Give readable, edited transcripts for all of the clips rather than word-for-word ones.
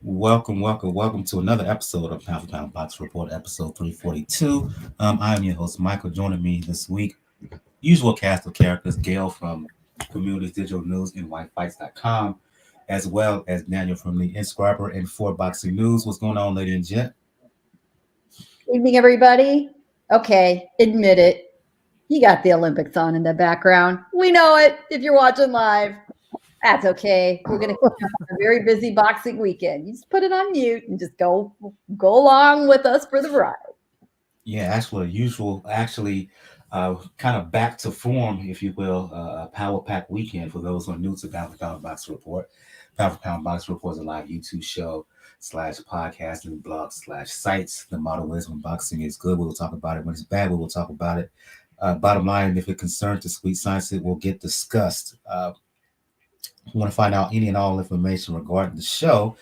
Welcome to another episode of Pound for Pound Box Report, episode 342. I am your host, Michael. Joining me this week, usual cast of characters, Gail from Communities Digital News and WhiteFights.com, as well as Daniel from the Inscriber and For Boxing News. What's going on, lady and gent? Evening, everybody. Okay, admit it. You got the Olympics on in the background. We know it if you're watching live. That's okay. We're going to have a very busy boxing weekend. You just put it on mute and just go along with us for the ride. Yeah, kind of back to form, if you will, a Power Pack weekend for those who are new to Pound for Pound Box Report. Pound for Pound Box Report is a live YouTube show slash podcast and blog slash sites. The motto is when boxing is good, we will talk about it. When it's bad, we will talk about it. Bottom line, if it concerns the sweet science, it will get discussed. Want to find out any and all information regarding the show,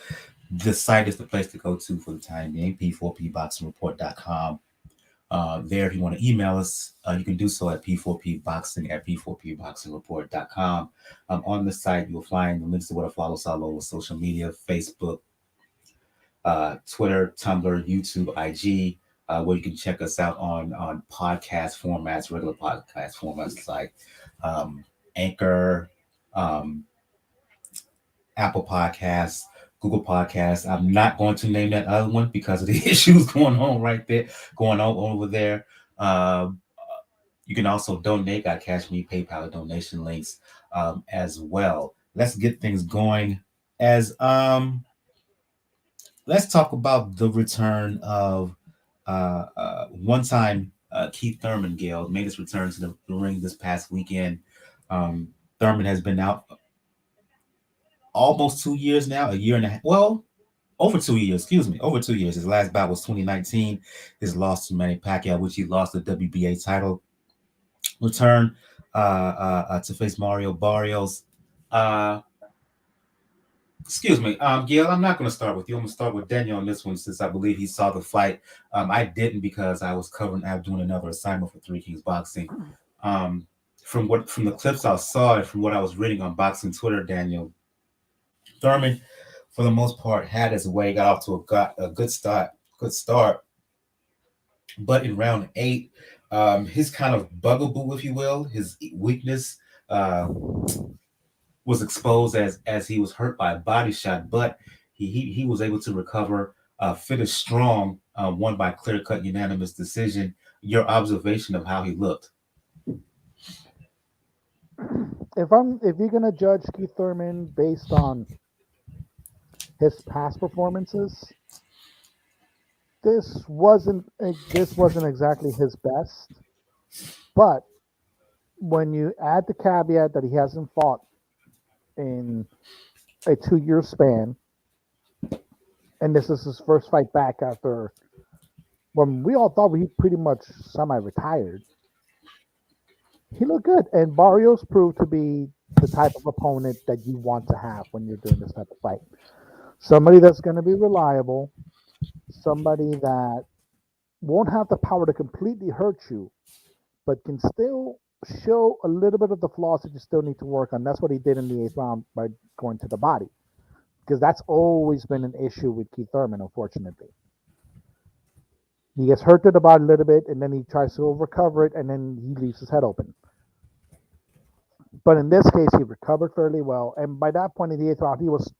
the site is the place to go to for the time being, p4pboxingreport.com. There, if you want to email us, you can do so at p4pboxing at p4pboxingreport.com. On the site, you'll find the links to where to follow us all over social media, Facebook, Twitter, Tumblr, YouTube, IG, where you can check us out on podcast formats, regular podcast formats like Anchor, um, Apple Podcasts, Google Podcasts. I'm not going to name that other one because of the issues going on over there. Uh, you can also donate. Got Cash Me, PayPal donation links as well. Let's get things going. As Let's talk about the return of one time Keith Thurman. Gale made his return to the ring this past weekend. Um, Thurman has been out almost 2 years now, a year and a half. Well, over 2 years, excuse me, over 2 years. His last bout was 2019. His loss to Manny Pacquiao, which he lost the WBA title. Return to face Mario Barrios. Uh, Excuse me, Gail. I'm not going to start with you. I'm going to start with Daniel on this one since I believe he saw the fight. I didn't because I was doing another assignment for Three Kings Boxing. Um, from the clips I saw and from what I was reading on Boxing Twitter, Daniel Thurman, for the most part, had his way, got off to a good start. But in round eight, his kind of bugaboo, if you will, his weakness uh, was exposed as he was hurt by a body shot. But he was able to recover, finish strong, won by clear cut unanimous decision. Your observation of how he looked. If you're gonna judge Keith Thurman based on his past performances, this wasn't exactly his best. But when you add the caveat that he hasn't fought in a 2 year span, and this is his first fight back after when we all thought he pretty much semi-retired, he looked good. And Barrios proved to be the type of opponent that you want to have when you're doing this type of fight. Somebody that's going to be reliable, somebody that won't have the power to completely hurt you, but can still show a little bit of the flaws that you still need to work on. That's what he did in the eighth round by going to the body, because that's always been an issue with Keith Thurman, unfortunately. He gets hurt to the body a little bit, and then he tries to recover it, and then he leaves his head open. But in this case, he recovered fairly well, and by that point in the eighth round, he was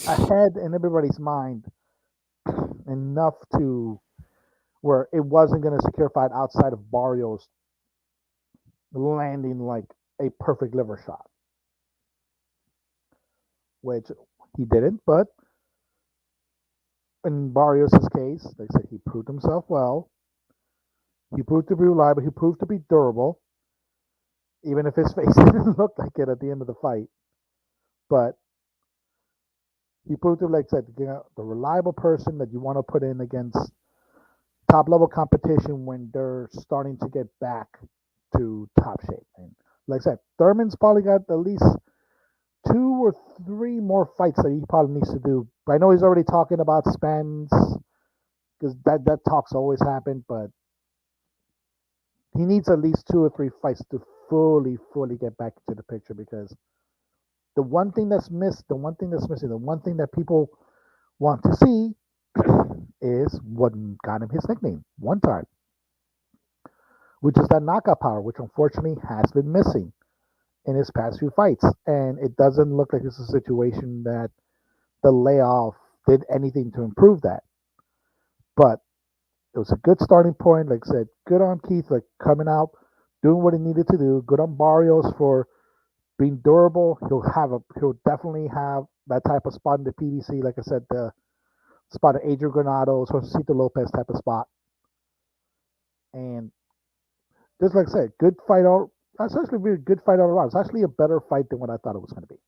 ahead in everybody's mind enough to where it wasn't going to secure fight outside of Barrios landing like a perfect liver shot, which he didn't. But in Barrios' case, they said he proved himself well. He proved to be reliable. He proved to be durable, even if his face didn't look like it at the end of the fight. But he proved to, like I said, the reliable person that you want to put in against top level competition when they're starting to get back to top shape. And like I said, Thurman's probably got at least 2 or 3 more fights that he probably needs to do. I know he's already talking about Spence because that talks always happen, but he needs at least 2 or 3 fights to fully get back into the picture because the one thing that's missing, the one thing that people want to see is what got him his nickname one time, which is that knockout power, which unfortunately has been missing in his past few fights. And it doesn't look like it's a situation that the layoff did anything to improve that. But it was a good starting point. Like I said, good on Keith, like coming out, doing what he needed to do. Good on Barrios for being durable. He'll definitely have that type of spot in the PBC. Like I said, the spot of Adrian Granados, Josecito Lopez type of spot. And just like I said, good fight all. That's actually a really good fight all around. It's actually a better fight than what I thought it was going to be.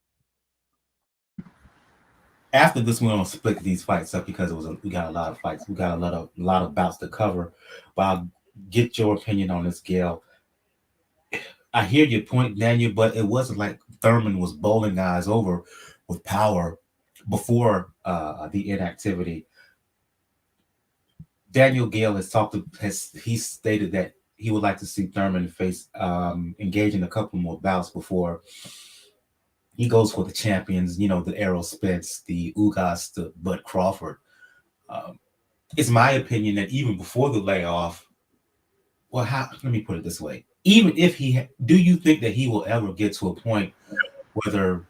After this, we're gonna split these fights up because we got a lot of fights. We got a lot of bouts to cover. But I'll get your opinion on this, Gail. I hear your point, Daniel, but it wasn't like Thurman was bowling guys over with power before the inactivity. Daniel Gale he stated that he would like to see Thurman engage in a couple more bouts before he goes for the champions, the Errol Spence, the Ugas, the Bud Crawford. It's my opinion that even before the layoff, let me put it this way. Even if do you think that he will ever get to a point whether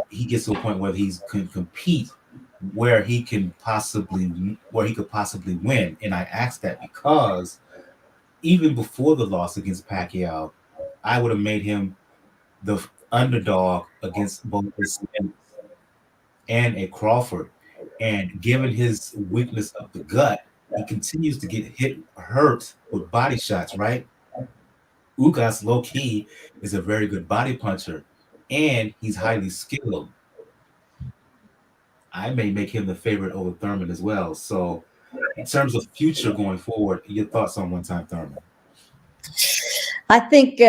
he gets to a point where he can compete where he could possibly win? And I ask that because even before the loss against Pacquiao, I would have made him the underdog against both a Spence and a Crawford. And given his weakness of the gut, he continues to get hurt with body shots, right? Ugas, low key, is a very good body puncher, and he's highly skilled. I may make him the favorite over Thurman as well. So, in terms of future going forward, your thoughts on one-time Thurman? I think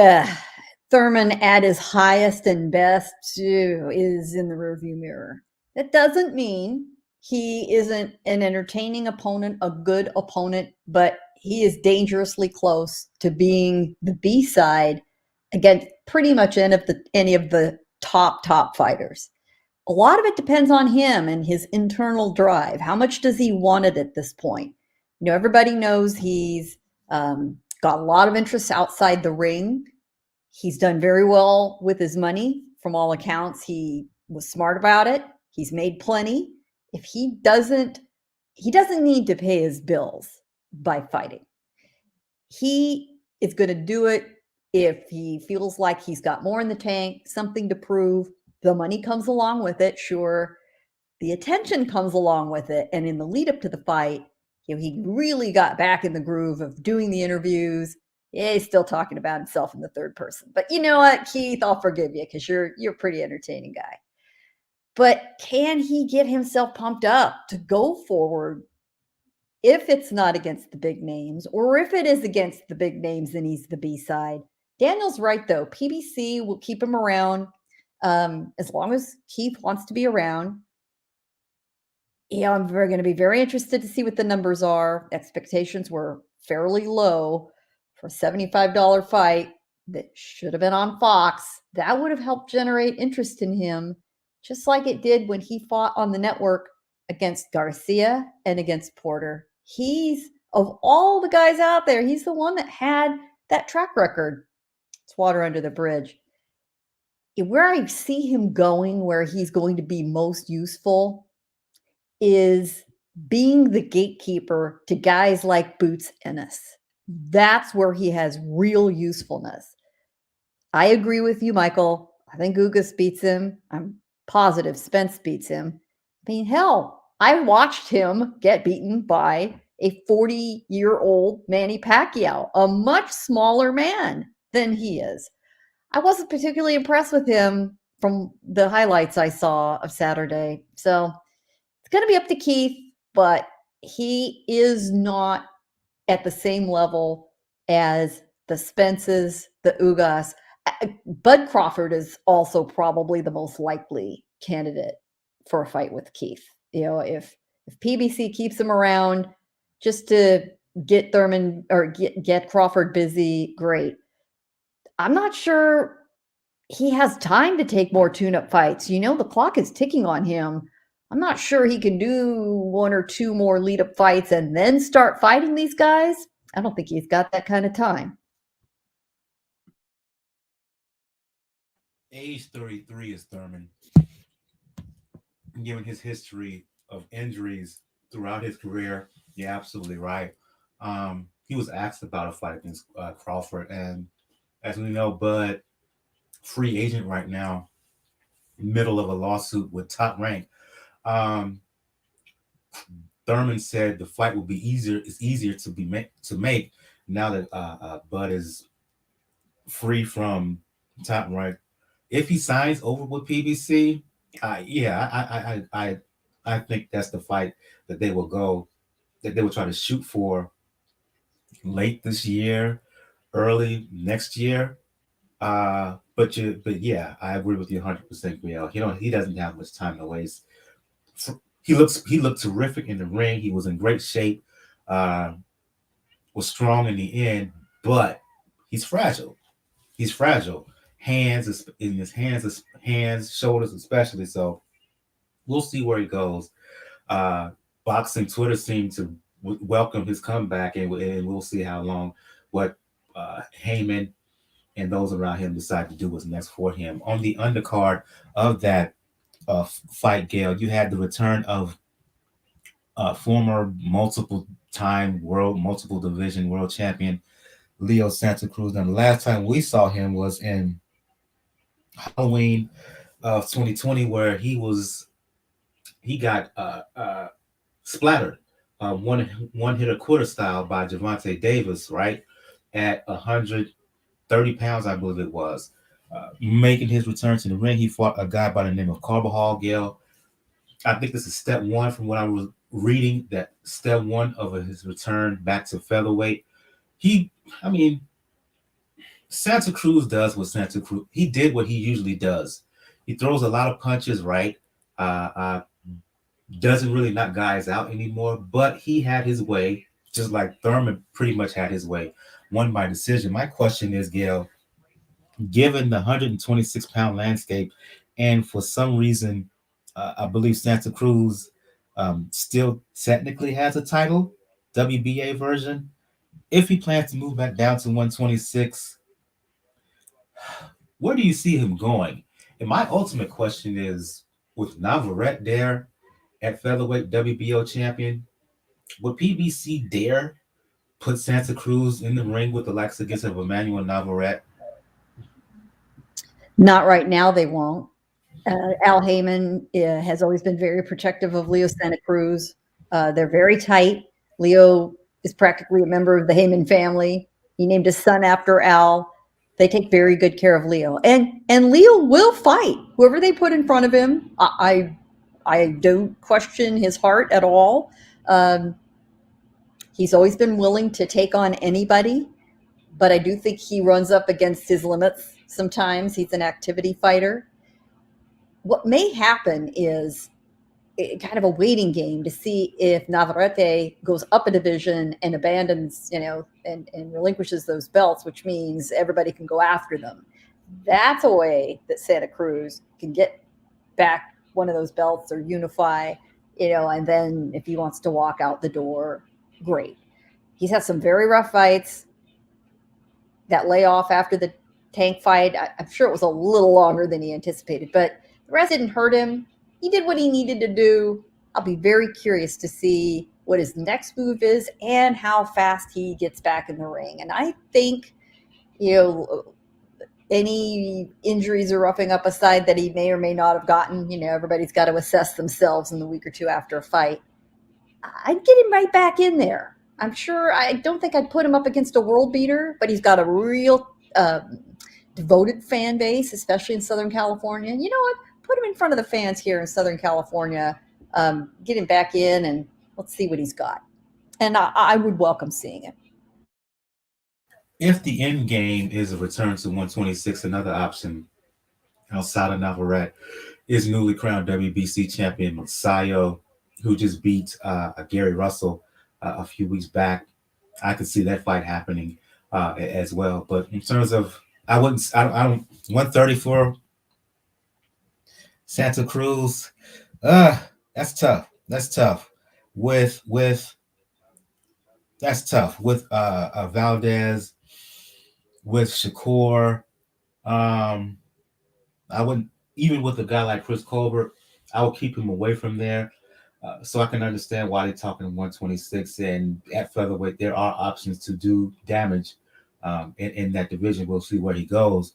Thurman at his highest and best is in the rearview mirror. That doesn't mean he isn't an entertaining opponent, a good opponent, but he is dangerously close to being the B-side against pretty much any of the top fighters. A lot of it depends on him and his internal drive. How much does he want it at this point? Everybody knows he's got a lot of interest outside the ring. He's done very well with his money. From all accounts, he was smart about it. He's made plenty. If he doesn't need to pay his bills by fighting. He is going to do it if he feels like he's got more in the tank, something to prove. The money comes along with it, sure. The attention comes along with it. And in the lead up to the fight, he really got back in the groove of doing the interviews. Yeah, he's still talking about himself in the third person. But you know what, Keith, I'll forgive you because you're a pretty entertaining guy. But can he get himself pumped up to go forward if it's not against the big names, or if it is against the big names, then he's the B-side? Daniel's right, though. PBC will keep him around as long as Keith wants to be around. I'm going to be very interested to see what the numbers are. Expectations were fairly low for a $75 fight that should have been on Fox. That would have helped generate interest in him, just like it did when he fought on the network against Garcia and against Porter. Of all the guys out there, he's the one that had that track record. It's water under the bridge. Where I see him going, where he's going to be most useful, is being the gatekeeper to guys like Boots Ennis. That's where he has real usefulness. I agree with you, Michael. I think Ugas beats him. I'm positive Spence beats him. I mean, hell, I watched him get beaten by a 40-year-old Manny Pacquiao, a much smaller man than he is. I wasn't particularly impressed with him from the highlights I saw of Saturday. So it's going to be up to Keith, but he is not at the same level as the Spences, the Ugas. Bud Crawford is also probably the most likely candidate for a fight with Keith. If PBC keeps him around just to get Thurman or get Crawford busy, great. I'm not sure he has time to take more tune-up fights. The clock is ticking on him. I'm not sure he can do one or two more lead-up fights and then start fighting these guys. I don't think he's got that kind of time. Age 33 is Thurman. Given his history of injuries throughout his career, you're absolutely right. He was asked about a fight against Crawford, and as we know, Bud, free agent right now, middle of a lawsuit with Top Rank. Um, Thurman said the fight will be easier. It's easier to make now that Bud is free from Top Rank. If he signs over with PBC, I think that's the fight that they will try to shoot for late this year, early next year. But yeah, I agree with you 100%, Gail. He doesn't have much time to waste. He looked terrific in the ring. He was in great shape. Was strong in the end, but he's fragile. He's fragile. Hands, shoulders, especially. So we'll see where he goes. Boxing Twitter seemed to welcome his comeback, and we'll see what Heyman and those around him decide to do what's next for him. On the undercard of that fight, Gail, you had the return of former multiple-time multiple division world champion Leo Santa Cruz. And the last time we saw him was in Halloween of 2020, where he got splattered, one hitter quarter style by Gervonta Davis, right at 130 pounds, I believe it was. Making his return to the ring, he fought a guy by the name of Carbajal. Gail, I think this is step one from what I was reading. That step one of his return back to featherweight. Santa Cruz does what Santa Cruz. He did what he usually does. He throws a lot of punches, right? Doesn't really knock guys out anymore, but he had his way, just like Thurman pretty much had his way. Won by decision. My question is, Gail, given the 126-pound landscape, and for some reason, I believe Santa Cruz still technically has a title, WBA version. If he plans to move back down to 126, where do you see him going? And my ultimate question is, with Navarrete there at featherweight WBO champion, would PBC dare put Santa Cruz in the ring with the likes of Emmanuel Navarrete? Not right now, they won't. Al Heyman has always been very protective of Leo Santa Cruz. They're very tight. Leo is practically a member of the Heyman family. He named his son after Al. They take very good care of Leo, and Leo will fight whoever they put in front of him. I don't question his heart at all. He's always been willing to take on anybody, but I do think he runs up against his limits sometimes. He's an activity fighter. What may happen is kind of a waiting game to see if Navarrete goes up a division and abandons, and relinquishes those belts, which means everybody can go after them. That's a way that Santa Cruz can get back one of those belts or unify, and then if he wants to walk out the door, great. He's had some very rough fights. That layoff after the Tank fight, I'm sure it was a little longer than he anticipated, but the rest didn't hurt him. He did what he needed to do. I'll be very curious to see what his next move is and how fast he gets back in the ring. And I think, any injuries or roughing up aside that he may or may not have gotten, everybody's got to assess themselves in the week or two after a fight. I'd get him right back in there. I'm sure. I don't think I'd put him up against a world beater, but he's got a real devoted fan base, especially in Southern California. And you know what? Put him in front of the fans here in Southern California, get him back in, and let's see what he's got. And I would welcome seeing it. If the end game is a return to 126, another option outside of Navarrete is newly crowned WBC champion Masayo, who just beat Gary Russell a few weeks back. I could see that fight happening as well. But in terms of I wouldn't. I don't. 130 for Santa Cruz. Uh, that's tough. That's tough. With that's tough. With Valdez, with Shakur. Um, I wouldn't even with a guy like Chris Colbert. I would keep him away from there. So I can understand why they're talking 126. And at featherweight, there are options to do damage in that division. We'll see where he goes.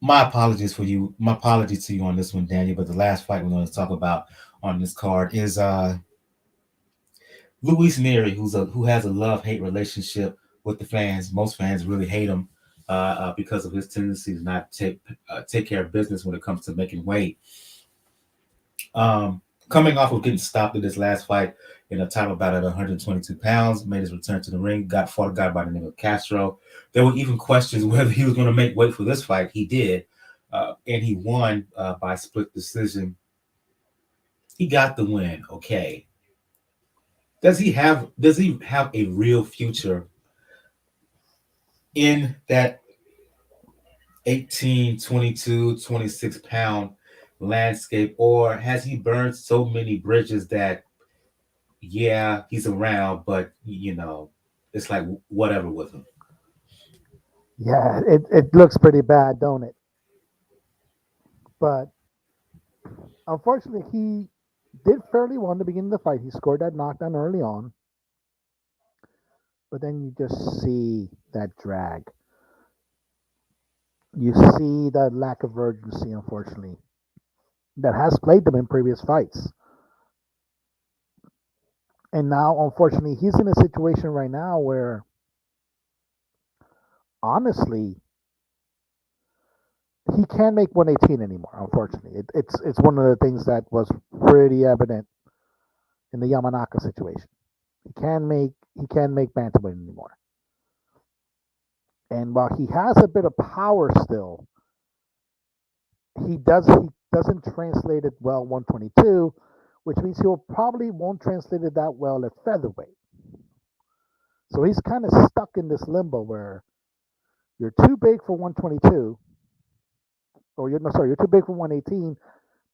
My apologies for you. My apologies to you on this one, Daniel. But the last fight we're going to talk about on this card is Luis Nery, who has a love-hate relationship with the fans. Most fans really hate him because of his tendency to not take care of business when it comes to making weight. Coming off of getting stopped in this last fight in a title bout at 122 pounds, made his return to the ring, fought a guy by the name of Castro. There were even questions whether he was going to make weight for this fight. He did, and he won by split decision. He got the win. Okay. Does he have a real future in that 18, 22, 26 pound landscape, or has he burned so many bridges that yeah, he's around, but it's like whatever with him. Yeah, it looks pretty bad, don't it? But unfortunately, he did fairly well in the beginning of the fight. He scored that knockdown early on, but then you just see that drag. You see that lack of urgency, unfortunately, that has played them in previous fights. And now, unfortunately, he's in a situation right now where, honestly, he can't make 118 anymore. Unfortunately, it's one of the things that was pretty evident in the Yamanaka situation. He can't make bantamweight anymore. And while he has a bit of power still, he doesn't translate it well 122, which means he'll probably won't translate it that well at featherweight. So he's kind of stuck in this limbo where you're too big for 122, or you're too big for 118,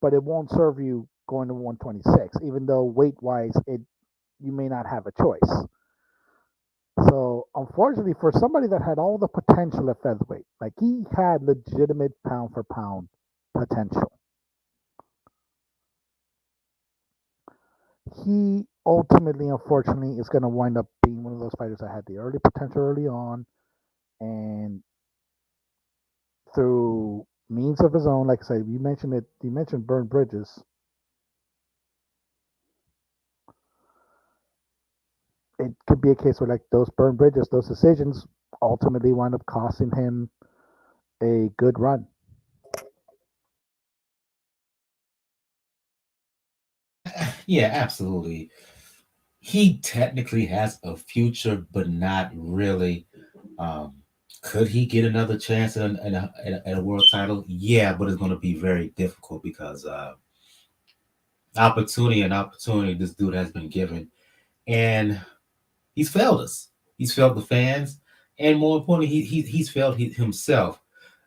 but it won't serve you going to 126, even though weight wise you may not have a choice. So unfortunately, for somebody that had all the potential at featherweight, like he had legitimate pound for pound potential, he ultimately, unfortunately, is going to wind up being one of those fighters that had the early potential early on, and through means of his own, like I said, you mentioned burn bridges. It could be a case where like those burn bridges, those decisions ultimately wind up costing him a good run. Yeah, absolutely. He technically has a future, but not really. Um, could he get another chance at a world title? Yeah, but it's going to be very difficult because opportunity and opportunity this dude has been given, and he's failed us. He's failed the fans, and more importantly, he's failed himself.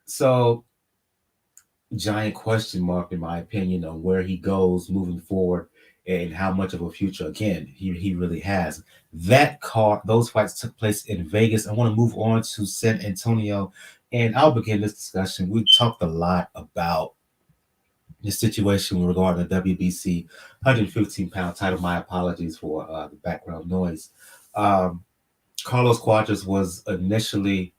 So giant question mark, in my opinion, on where he goes moving forward and how much of a future again he really has. Those fights took place in Vegas. I want to move on to San Antonio, and I'll begin this discussion. We talked a lot about the situation regarding the WBC 115-pound title. My apologies for the background noise. Um, Carlos Cuadras was originally,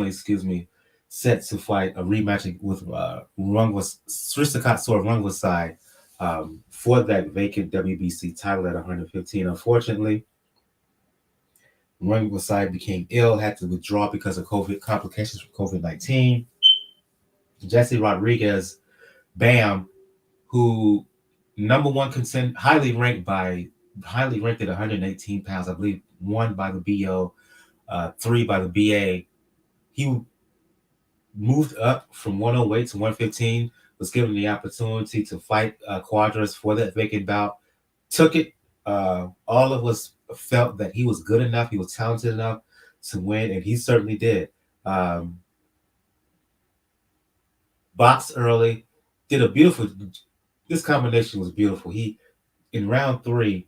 excuse me, set to fight a rematch with Srisakat Rungwa side for that vacant WBC title at 115. Unfortunately, Rungwa side became ill, had to withdraw because of COVID complications from COVID-19. Jesse Rodriguez, Bam, who number one contend, highly ranked at 118 pounds, I believe, one by the BO, three by the BA. He moved up from 108 to 115, was given the opportunity to fight Cuadras for that vacant bout, took it. All of us felt that he was good enough, he was talented enough to win, and he certainly did. Um, boxed early, did a beautiful. This combination was beautiful. He in round 3,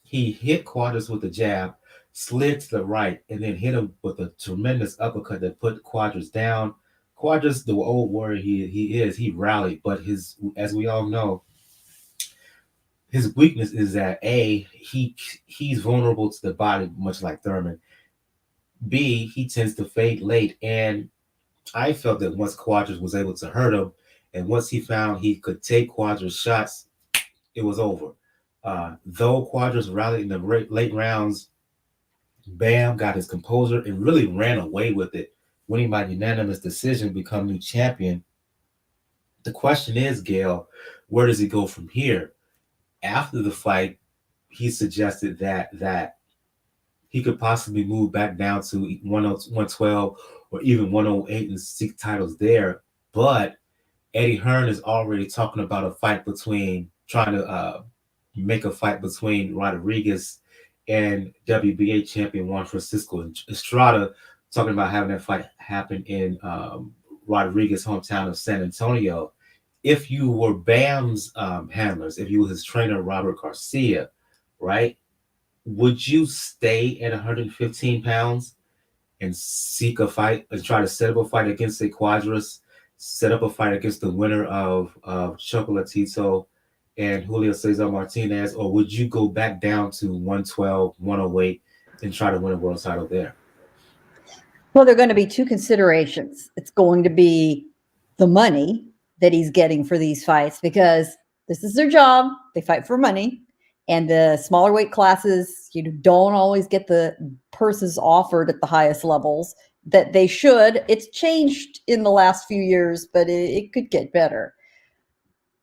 he hit Cuadras with a jab, slid to the right, and then hit him with a tremendous uppercut that put Cuadras down. Cuadras, the old warrior he is, he rallied, but his, as we all know, his weakness is that he's vulnerable to the body, much like Thurman. B, he tends to fade late, and I felt that once Cuadras was able to hurt him, and once he found he could take Cuadras' shots, it was over. Though Cuadras rallied in the late rounds, Bam got his composure and really ran away with it, winning by unanimous decision, become new champion. The question is, Gail, where does he go from here? After the fight, he suggested that he could possibly move back down to 112 or even 108 and seek titles there. But Eddie Hearn is already talking about a fight between, trying to make a fight between Rodriguez and WBA champion Juan Francisco Estrada, talking about having that fight happen in Rodriguez's hometown of San Antonio. If you were Bam's handlers, if you were his trainer, Robert Garcia, right, would you stay at 115 pounds and seek a fight and try to set up a fight against a Cuadras, set up a fight against the winner of Chocolatito and Julio Cesar Martinez, or would you go back down to 112, 108 and try to win a world title there? Well, there are going to be two considerations. It's going to be the money that he's getting for these fights, because this is their job. They fight for money. And the smaller weight classes, don't always get the purses offered at the highest levels that they should. It's changed in the last few years, but it could get better.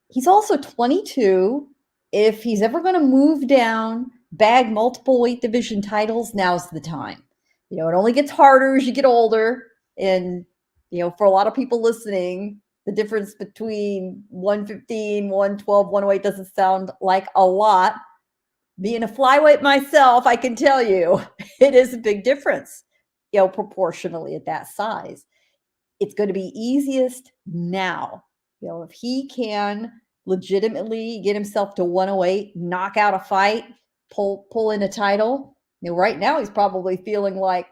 He's also 22. If he's ever going to move down, bag multiple weight division titles, now's the time. It only gets harder as you get older. And, for a lot of people listening, the difference between 115, 112, 108 doesn't sound like a lot. Being a flyweight myself, I can tell you it is a big difference, proportionally at that size. It's going to be easiest now. If he can legitimately get himself to 108, knock out a fight, pull in a title, right now he's probably feeling like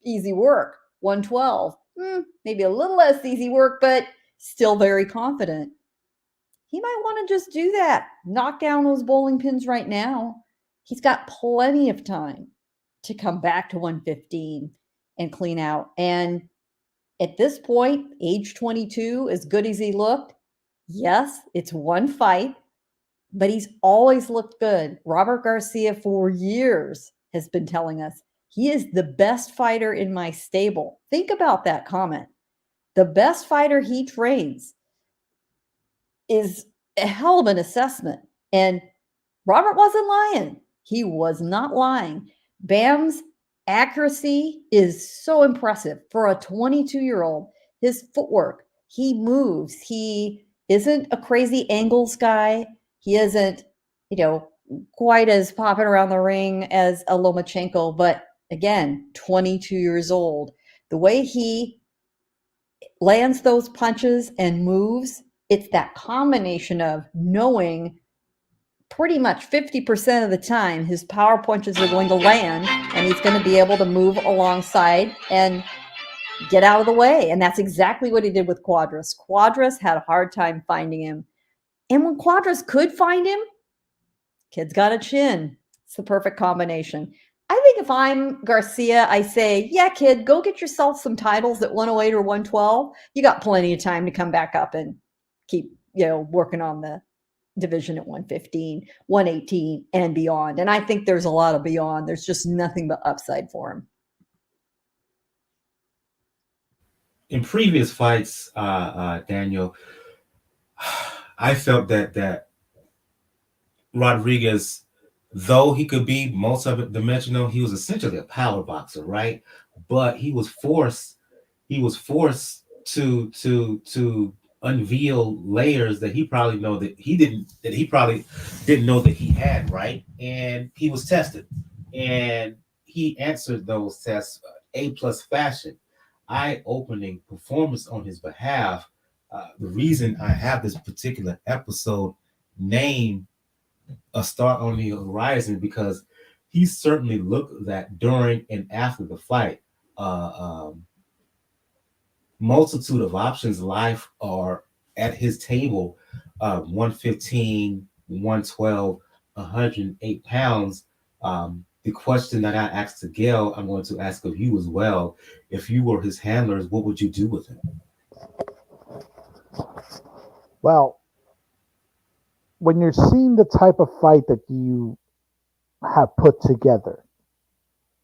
easy work. 112, maybe a little less easy work, but still very confident. He might want to just do that, knock down those bowling pins right now. He's got plenty of time to come back to 115 and clean out. And at this point, age 22, as good as he looked, yes, it's one fight, but he's always looked good. Robert Garcia for years has been telling us he is the best fighter in my stable. Think about that comment. The best fighter he trains is a hell of an assessment. And Robert wasn't lying. He was not lying. Bam's accuracy is so impressive for a 22-year-old. His footwork, he moves. He isn't a crazy angles guy. He isn't, quite as popping around the ring as a Lomachenko, but again, 22 years old. The way he lands those punches and moves, it's that combination of knowing pretty much 50% of the time his power punches are going to land and he's going to be able to move alongside and get out of the way. And that's exactly what he did with Cuadras. Cuadras had a hard time finding him. And when Cuadras could find him, kid's got a chin. It's the perfect combination. I think if I'm Garcia, I say, yeah, kid, go get yourself some titles at 108 or 112. You got plenty of time to come back up and keep, working on the division at 115, 118 and beyond. And I think there's a lot of beyond. There's just nothing but upside for him. In previous fights, Daniel, I felt that Rodriguez, though he could be multi-dimensional, he was essentially a power boxer, right? But he was forced to unveil layers that he probably know that he didn't know that he had, right? And he was tested, and he answered those tests A+ fashion. eye-opening performance on his behalf. The reason I have this particular episode named "A Star on the Horizon" because he certainly looked that during and after the fight. Multitude of options live are at his table, 115, 112, 108 pounds. The question that I asked to Gail, I'm going to ask of you as well. If you were his handlers, what would you do with him? Well, when you're seeing the type of fight that you have put together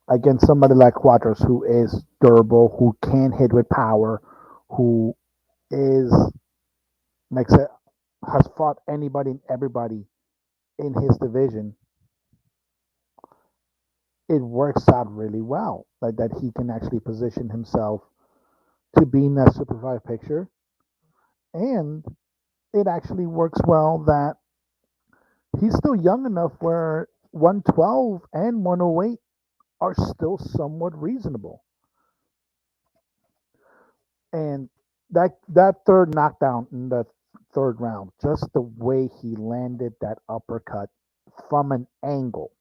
against somebody like Cuadras, who is durable, who can hit with power, who is, like I said, has fought anybody and everybody in his division, it works out really well. Like that he can actually position himself to be in that Super 5 picture. And it actually works well that he's still young enough where 112 and 108 are still somewhat reasonable. And that third knockdown in the third round, just the way he landed that uppercut from an angle,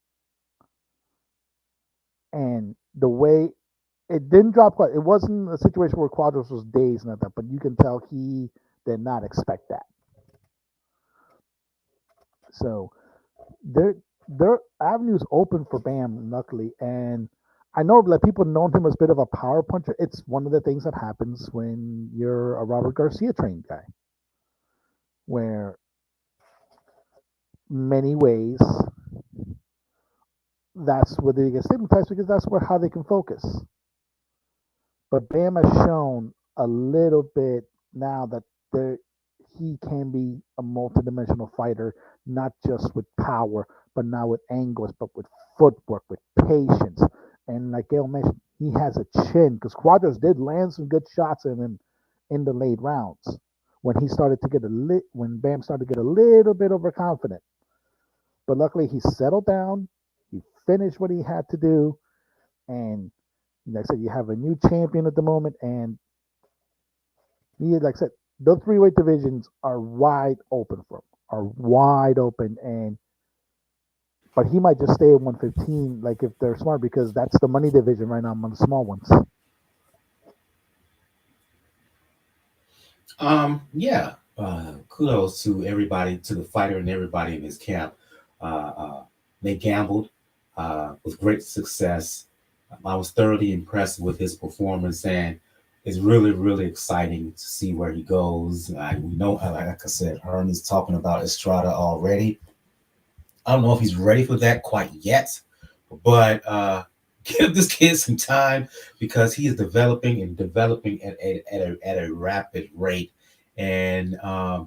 and the way it didn't drop quite. It wasn't a situation where Cuadras was dazed and that, but you can tell he did not expect that. So their avenues open for Bam, luckily, and I know that people known him as a bit of a power puncher. It's one of the things that happens when you're a Robert Garcia trained guy, where many ways that's where they get stigmatized because that's where how they can focus. But Bam has shown a little bit now that there he can be a multidimensional fighter, not just with power, but now with angles, but with footwork, with patience. And like Gail mentioned, he has a chin because Cuadras did land some good shots in him in the late rounds when he started to get when Bam started to get a little bit overconfident. But luckily, he settled down. He finished what he had to do, and like I said, you have a new champion at the moment, and he, like I said, the three-weight divisions are wide open for him, are wide open, and but he might just stay at 115, like if they're smart, because that's the money division right now among the small ones. Yeah. Kudos to everybody, to the fighter and everybody in his camp. They gambled with great success. I was thoroughly impressed with his performance, and it's really, really exciting to see where he goes. We know, like I said, Hearn is talking about Estrada already. I don't know if he's ready for that quite yet, but give this kid some time because he is developing and developing at a rapid rate. And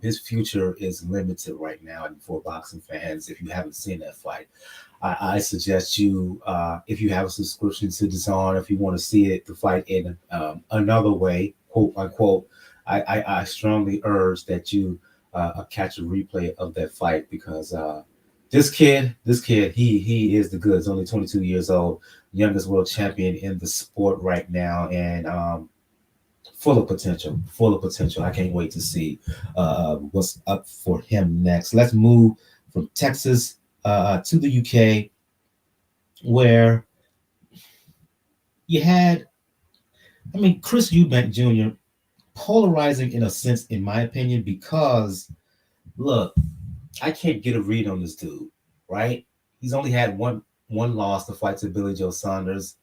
his future is limited right now. And for boxing fans, if you haven't seen that fight, I suggest you, if you have a subscription to DAZN, if you want to see it, the fight in another way, quote unquote, I strongly urge that you catch a replay of that fight because this kid, he is the goods. Only 22 years old, youngest world champion in the sport right now, and full of potential. Full of potential. I can't wait to see what's up for him next. Let's move from Texas to the UK, where you had, Chris Eubank Jr. polarizing in a sense, in my opinion, because look, I can't get a read on this dude, right? He's only had one loss to fight to Billy Joe Saunders.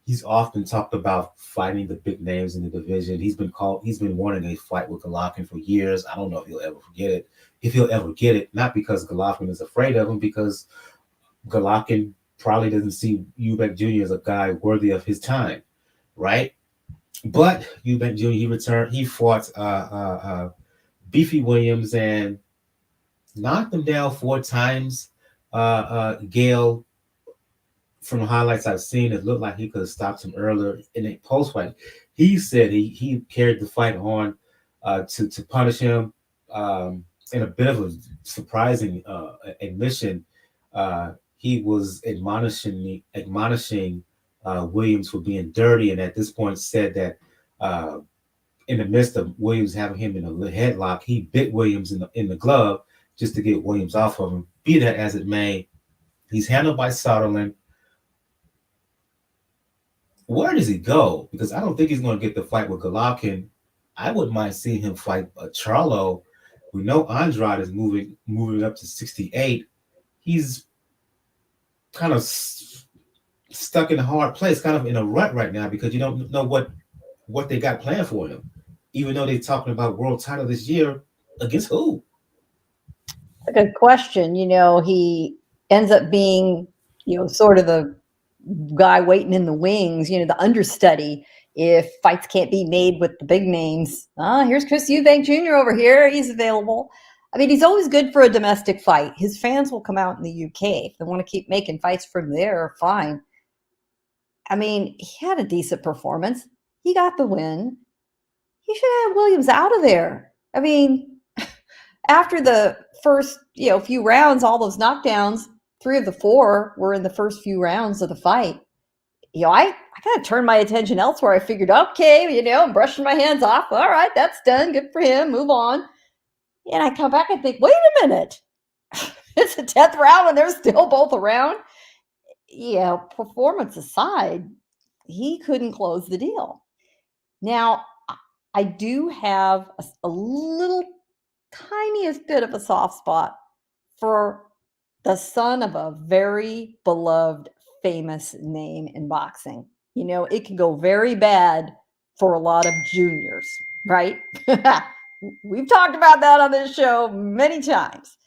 He's often talked about fighting the big names in the division. He's been wanting a fight with Golovkin for years. I don't know if he'll ever forget it. If he'll ever get it, not because Golovkin is afraid of him, because Golovkin probably doesn't see Eubank Jr. as a guy worthy of his time, right? But Eubank Jr. he returned. He fought Beefy Williams and knocked him down 4 times. Gail, from the highlights I've seen, it looked like he could have stopped him earlier in a post fight. He said he carried the fight on to punish him. In a bit of a surprising admission, he was admonishing Williams for being dirty, and at this point said that In the midst of Williams having him in a headlock, he bit Williams in the glove just to get Williams off of him. Be that as it may, he's handled by Sutherland. Where does he go? Because I don't think he's going to get the fight with Golovkin. I wouldn't mind seeing him fight Charlo. We know Andrade is moving up to 68. He's kind of stuck in a hard place, kind of in a rut right now because you don't know what they got planned for him. Even though they're talking about world title this year, against who? A good question. He ends up being, sort of the guy waiting in the wings, the understudy. If fights can't be made with the big names, here's Chris Eubank Jr. over here. He's available. I mean, he's always good for a domestic fight. His fans will come out in the UK. If they want to keep making fights from there, fine. I mean, he had a decent performance. He got the win. He should have Williams out of there. I mean, after the first, few rounds, all those knockdowns, 3 of the 4 were in the first few rounds of the fight. I kind of turned my attention elsewhere. I figured, okay, I'm brushing my hands off. All right, that's done. Good for him. Move on. And I come back and think, wait a minute. It's the 10th round and they're still both around. Performance aside, he couldn't close the deal. Now, I do have a little tiniest bit of a soft spot for the son of a very beloved, famous name in boxing. It can go very bad for a lot of juniors, right? We've talked about that on this show many times.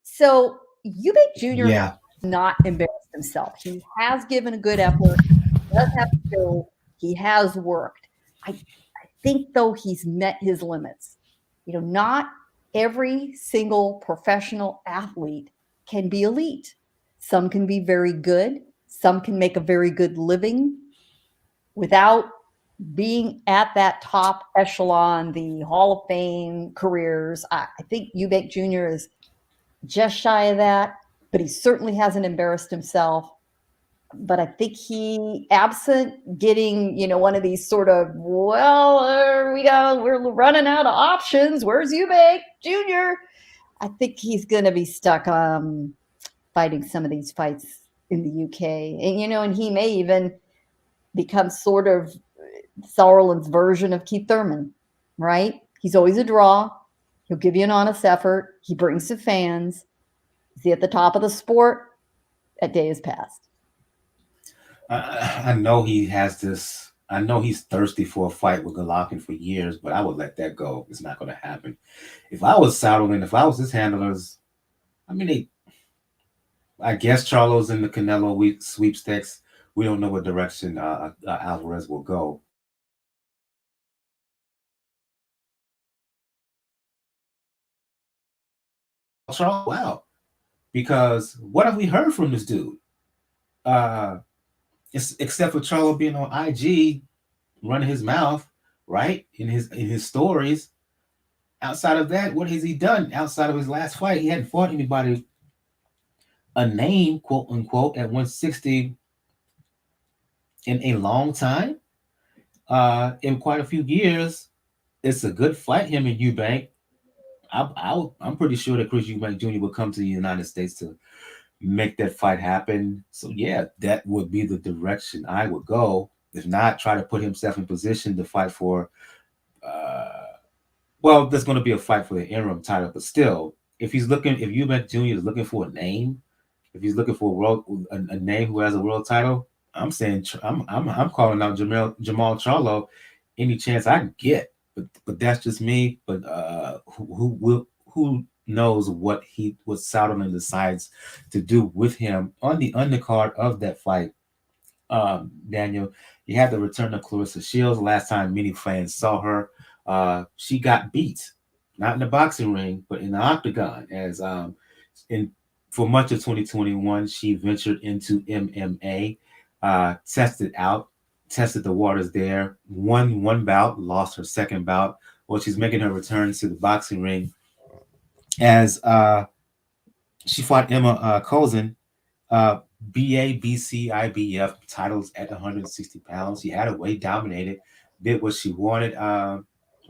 So Eubank Jr. has not embarrassed himself. He has given a good effort. He does have skill. He has worked. I think, though, he's met his limits. Not every single professional athlete can be elite. Some can be very good. Some can make a very good living without being at that top echelon, the Hall of Fame careers. I think Eubank Jr. is just shy of that, but he certainly hasn't embarrassed himself. But I think he, absent getting, one of these sort of, we're running out of options. Where's Eubank Jr.? I think he's going to be stuck fighting some of these fights in the UK. And he may even become sort of Sauerland's version of Keith Thurman, right? He's always a draw. He'll give you an honest effort. He brings the fans. Is he at the top of the sport? That day is past. I know he has this. I know he's thirsty for a fight with Golovkin for years, but I would let that go. It's not going to happen. If I was Sauerland, if I was his handlers, I guess Charlo's in the Canelo sweepstakes. We don't know what direction Alvarez will go. Charlo, wow. Because what have we heard from this dude? Except for Charlo being on IG, running his mouth, right? In his stories. Outside of that, what has he done outside of his last fight? He hadn't fought anybody a name, quote unquote, at 160 in a long time. In quite a few years. It's a good fight, him and Eubank. I'm pretty sure that Chris Eubank Jr. will come to the United States to make that fight happen. So yeah, that would be the direction I would go. If not, try to put himself in position to fight for there's going to be a fight for the interim title, but still, if Eubank Jr. is looking for a name, if he's looking for a name who has a world title, I'm saying I'm calling out Jamal Charlo any chance I can get. But that's just me. But who knows what Sauerland decides to do with him on the undercard of that fight. Daniel, you had the return of Claressa Shields. Last time many fans saw her, she got beat, not in the boxing ring, but in the octagon. As for much of 2021, she ventured into MMA, tested the waters there, won one bout, lost her second bout. Well, she's making her return to the boxing ring as she fought Emma Kozin, BA, BC, IBF titles at 160 pounds. She had her weight dominated, did what she wanted.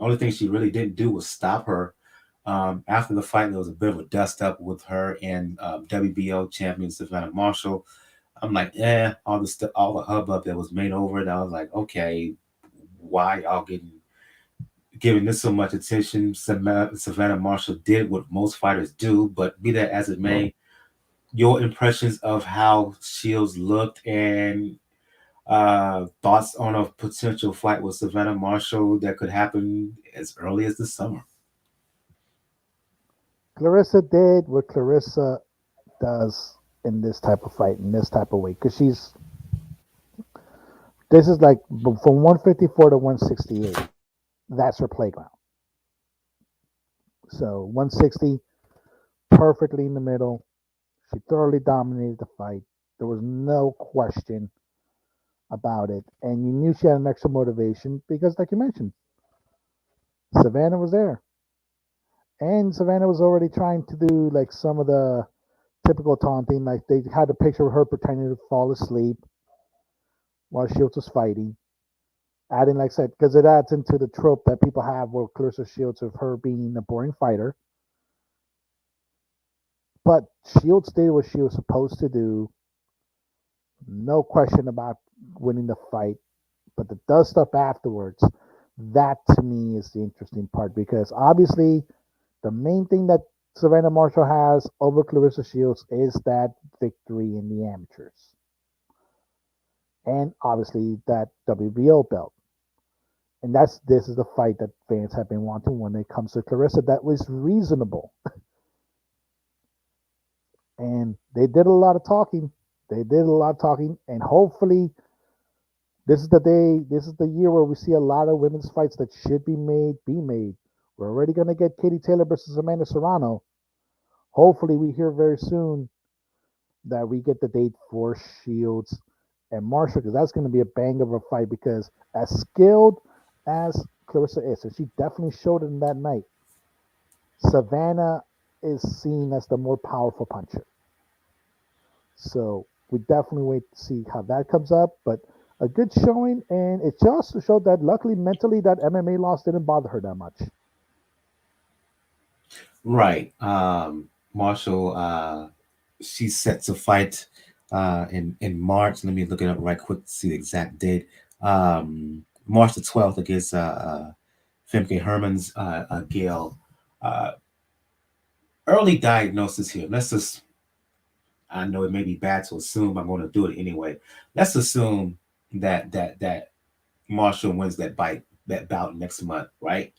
Only thing she really didn't do was stop her. After the fight, there was a bit of a dust up with her and WBO champion Savannah Marshall. I'm like, all the hubbub that was made over it. I was like, okay, why y'all giving this so much attention? Savannah Marshall did what most fighters do, but be that as it may, your impressions of how Shields looked and thoughts on a potential fight with Savannah Marshall that could happen as early as the summer. Claressa did what Claressa does in this type of fight, in this type of weight, because this is like from 154 to 168. That's her playground. So 160, perfectly in the middle. She thoroughly dominated the fight. There was no question about it. And you knew she had an extra motivation because, like you mentioned, Savannah was there. And Savannah was already trying to do like some of the typical taunting. Like they had a picture of her pretending to fall asleep while Shields was fighting. Adding, like I said, because it adds into the trope that people have with Claressa Shields of her being a boring fighter. But Shields did what she was supposed to do. No question about winning the fight. But the dust up afterwards, that to me is the interesting part because obviously the main thing that Savannah Marshall has over Claressa Shields is that victory in the amateurs. And obviously that WBO belt. And this is the fight that fans have been wanting when it comes to Claressa. That was reasonable. And they did a lot of talking. And hopefully this is the day, this is the year where we see a lot of women's fights that should be made. We're already going to get Katie Taylor versus Amanda Serrano. Hopefully we hear very soon that we get the date for Shields and Marshall, because that's going to be a bang of a fight, because as skilled as Claressa is, and she definitely showed it in that night, Savannah is seen as the more powerful puncher. So we definitely wait to see how that comes up, but a good showing, and it just showed that luckily mentally that MMA loss didn't bother her that much. Right. Marshall, she's set to fight in March. Let me look it up right quick to see the exact date. March the 12th against Femke Hermans Gail. Early diagnosis here. I know it may be bad to assume, I'm going to do it anyway. Let's assume that Marshall wins that bout next month, right?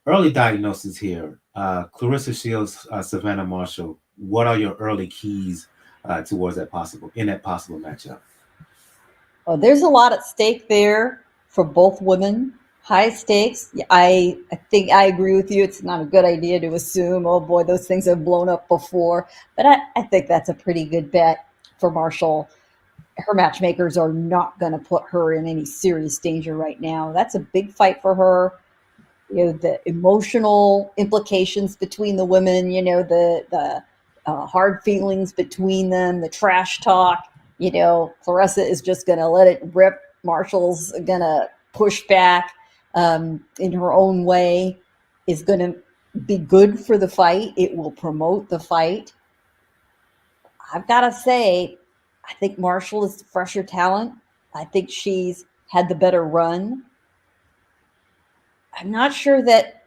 Early diagnosis here. Claressa Shields, Savannah Marshall. What are your early keys towards that possible matchup? Oh, there's a lot at stake there for both women. High stakes. I think I agree with you. It's not a good idea to assume, oh boy, those things have blown up before. But I think that's a pretty good bet for Marshall. Her matchmakers are not going to put her in any serious danger right now. That's a big fight for her. You know, the emotional implications between the women, you know, the hard feelings between them, the trash talk. You know, Claressa is just going to let it rip. Marshall's going to push back in her own way, is going to be good for the fight. It will promote the fight. I've got to say, I think Marshall is the fresher talent. I think she's had the better run. I'm not sure that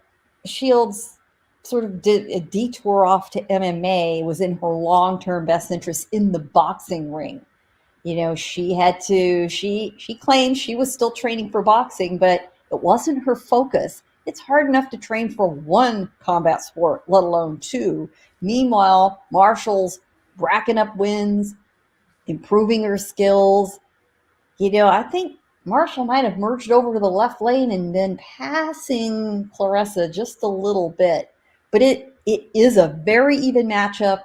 Shields sort of did a detour off to MMA was in her long-term best interest in the boxing ring. You know, she claimed she was still training for boxing, but it wasn't her focus. It's hard enough to train for one combat sport, let alone two. Meanwhile, Marshall's racking up wins, improving her skills. You know, I think Marshall might have merged over to the left lane and been passing Claressa just a little bit. But it is a very even matchup.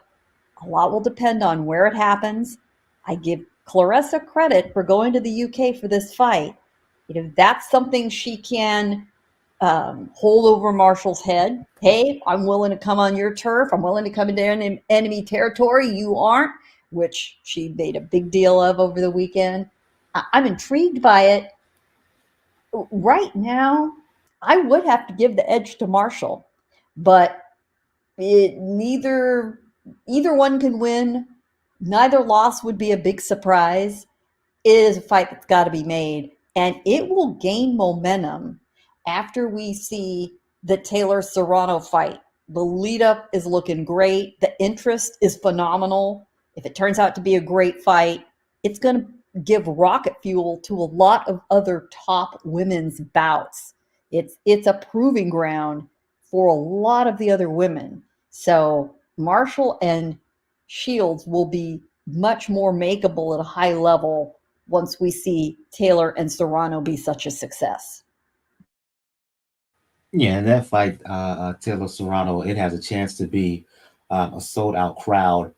A lot will depend on where it happens. I give Claressa credit for going to the UK for this fight. You know, that's something she can hold over Marshall's head. Hey, I'm willing to come on your turf. I'm willing to come into enemy territory. You aren't, which she made a big deal of over the weekend. I'm intrigued by it. Right now, I would have to give the edge to Marshall, but either one can win. Neither loss would be a big surprise. It is a fight that's got to be made, and it will gain momentum after we see the Taylor Serrano fight. The lead up is looking great. The interest is phenomenal. If it turns out to be a great fight, it's going to give rocket fuel to a lot of other top women's bouts. It's a proving ground for a lot of the other women. So Marshall and Shields will be much more makeable at a high level once we see Taylor and Serrano be such a success. Yeah, and that fight, Taylor Serrano, it has a chance to be a sold out crowd.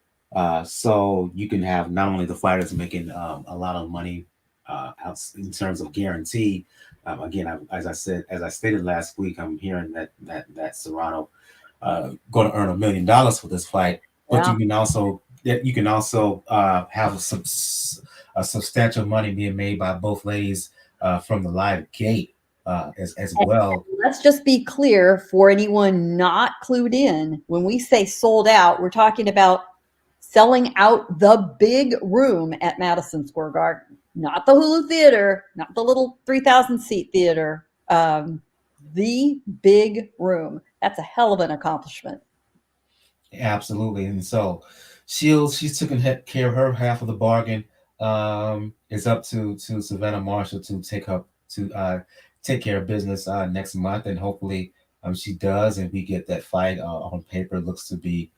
So you can have not only the fighters making a lot of money out in terms of guarantee. Again, as I stated last week, I'm hearing that Serrano going to earn $1 million for this fight. But Yeah. you can also have some a substantial money being made by both ladies from the live gate as well. Let's just be clear for anyone not clued in. When we say sold out, we're talking about selling out the big room at Madison Square Garden, not the Hulu Theater, not the little 3,000 seat theater. The big room. That's a hell of an accomplishment. Absolutely. And so Shields, she's taken care of her half of the bargain. It's up to Savannah Marshall to take care of business next month, and hopefully she does, and we get that fight on paper. It looks to be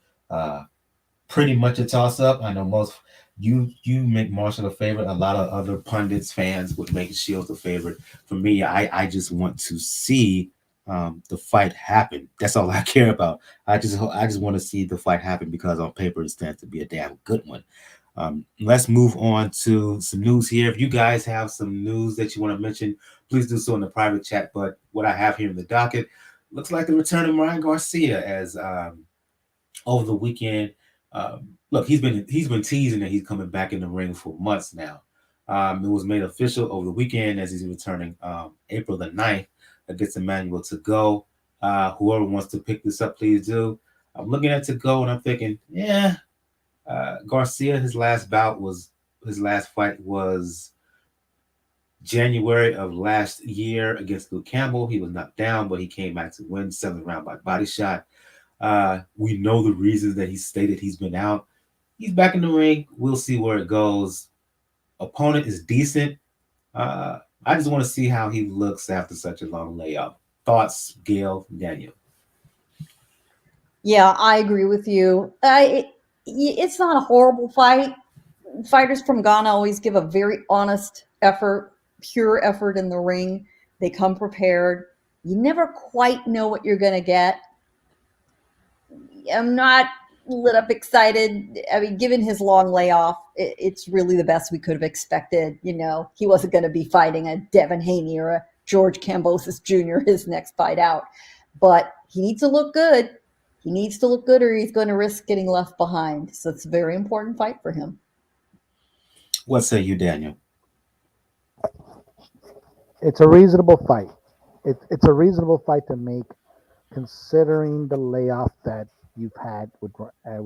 pretty much a toss up. I know most you make Marshall a favorite. A lot of other pundits, fans would make Shields a favorite. For me, I just want to see the fight happen. That's all I care about. I just want to see the fight happen because on paper it stands to be a damn good one. Let's move on to some news here. If you guys have some news that you want to mention, please do so in the private chat. But what I have here in the docket looks like the return of Ryan Garcia as over the weekend. Look, he's been teasing that he's coming back in the ring for months now. It was made official over the weekend as he's returning April the 9th against Emmanuel Tagoe. Whoever wants to pick this up, please do. I'm looking at Tagoe and I'm thinking, yeah, Garcia, his last fight was January of last year against Luke Campbell. He was knocked down, but he came back to win 7th round by body shot. We know the reasons that he stated he's been out. He's back in the ring. We'll see where it goes. Opponent is decent. I just want to see how he looks after such a long layoff. Thoughts, Gail, Daniel? Yeah, I agree with you. It's not a horrible fight. Fighters from Ghana always give a very honest effort, pure effort in the ring. They come prepared. You never quite know what you're going to get. I'm not lit up excited. I mean, given his long layoff, it's really the best we could have expected. You know, he wasn't going to be fighting a Devin Haney or a George Kambosos Jr. his next fight out. But he needs to look good. He needs to look good or he's going to risk getting left behind. So it's a very important fight for him. What say you, Daniel? It's a reasonable fight. It's a reasonable fight to make, considering the layoff that you've had with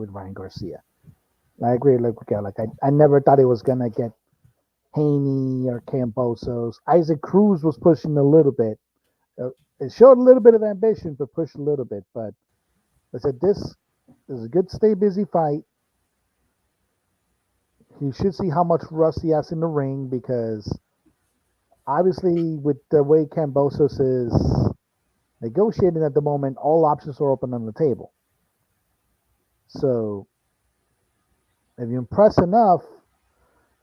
Ryan Garcia. I agree. Like I never thought he was gonna get Haney or Kambosos. Isaac Cruz was pushing a little bit. It showed a little bit of ambition, but pushed a little bit. But I said this is a good stay busy fight. He should see how much rust he has in the ring because obviously with the way Kambosos is negotiating at the moment, all options are open on the table. So if you impress enough,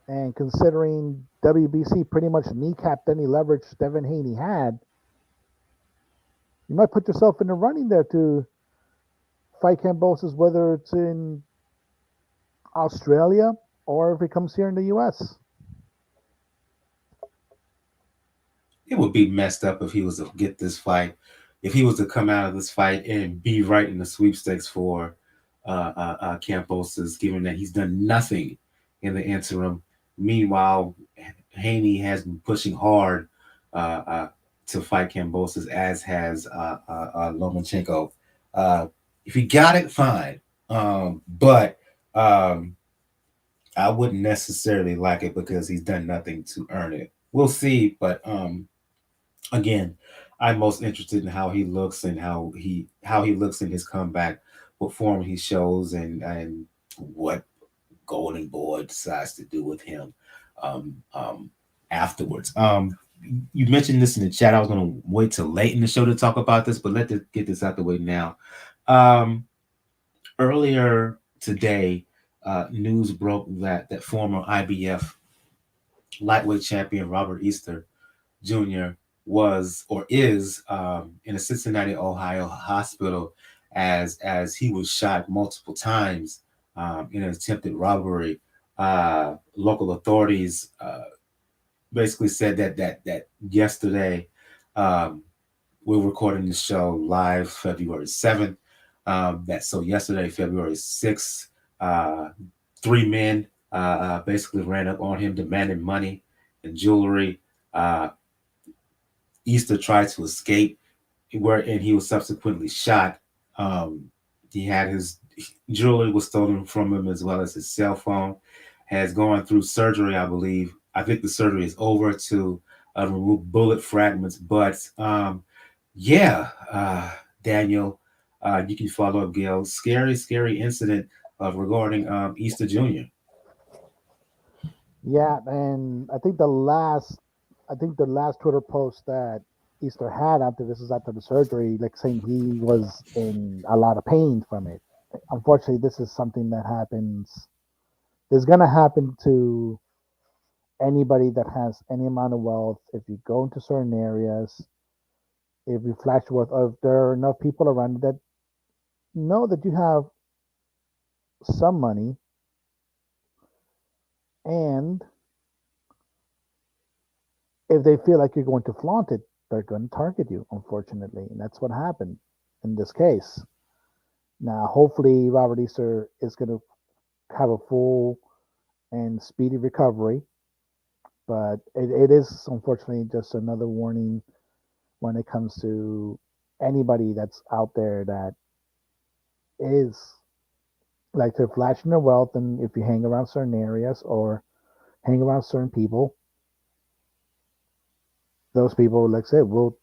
and considering WBC pretty much kneecapped any leverage Devin Haney had, you might put yourself in the running there to fight Kambosos, whether it's in Australia or if he comes here in the U.S. It would be messed up if he was to get this fight. If he was to come out of this fight and be right in the sweepstakes for Kambosos, given that he's done nothing in the interim. Meanwhile, Haney has been pushing hard to fight Kambosos, as has Lomachenko. Uh, if he got it, fine. But I wouldn't necessarily like it because he's done nothing to earn it. We'll see, but again, I'm most interested in how he looks and how he looks in his comeback, what form he shows, and what Golden Boy decides to do with him afterwards. You mentioned this in the chat. I was going to wait till late in the show to talk about this, but let's get this out the way now. Earlier today, news broke that former IBF lightweight champion Robert Easter Jr. was or is in a Cincinnati, Ohio hospital as he was shot multiple times in an attempted robbery. Local authorities basically said that yesterday. We're recording the show live February 7th. So yesterday, February 6th, 3 men basically ran up on him demanding money and jewelry. Easter tried to escape, and he was subsequently shot. He had his jewelry was stolen from him as well as his cell phone. Has gone through surgery, I believe. I think the surgery is over to remove bullet fragments. But yeah, Daniel, you can follow up, Gail. Scary incident regarding Easter Jr. Yeah, and I think the last Twitter post that Easter had after this is after the surgery, like saying he was in a lot of pain from it. Unfortunately, this is something that happens. There's gonna happen to anybody that has any amount of wealth. If you go into certain areas, if you flash worth, or if there are enough people around that know that you have some money, and if they feel like you're going to flaunt it, they're going to target you, unfortunately. And that's what happened in this case. Now, hopefully, Robert Easter is going to have a full and speedy recovery. But it is, unfortunately, just another warning when it comes to anybody that's out there that is like they're flashing their wealth. And if you hang around certain areas or hang around certain people, those people, like I said, will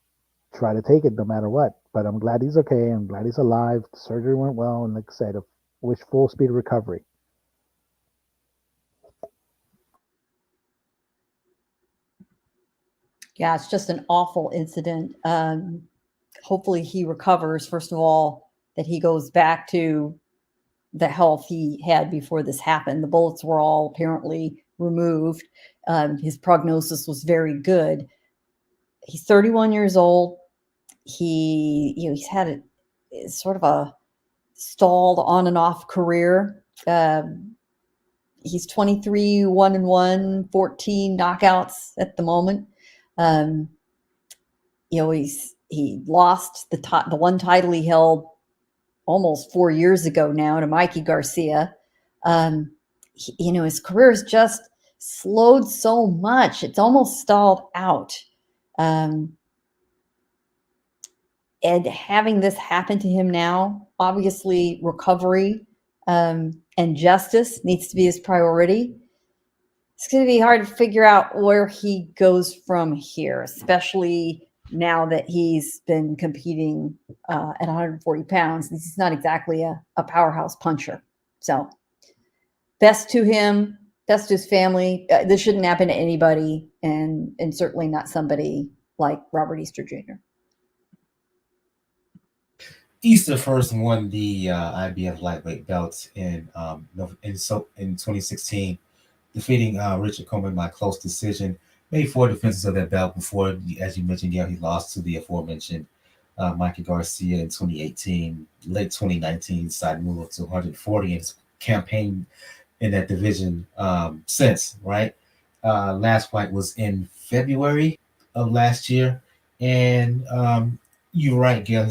try to take it no matter what. But I'm glad he's okay. I'm glad he's alive. The surgery went well. And like I said, wish full speed recovery. Yeah, it's just an awful incident. Hopefully he recovers. First of all, that he goes back to the health he had before this happened. The bullets were all apparently removed. His prognosis was very good. He's 31 years old. He's had sort of a stalled on and off career. He's 23, 1-1, 14 knockouts at the moment. He lost the one title he held almost 4 years ago now to Mikey Garcia. His career has just slowed so much. It's almost stalled out. And having this happen to him now, obviously recovery and justice needs to be his priority. It's going to be hard to figure out where he goes from here, especially now that he's been competing at 140 pounds. He's not exactly a powerhouse puncher. So best to him, best to his family. This shouldn't happen to anybody, and certainly not somebody like Robert Easter Jr. Easter first won the IBF lightweight belts in 2016. Defeating Richard Coleman by close decision. Made 4 defenses of that belt before, as you mentioned, he lost to the aforementioned Mikey Garcia in 2018. Late 2019, decided to move up to 140 in his campaign in that division since, right? Last fight was in February of last year. And you're right, Gail,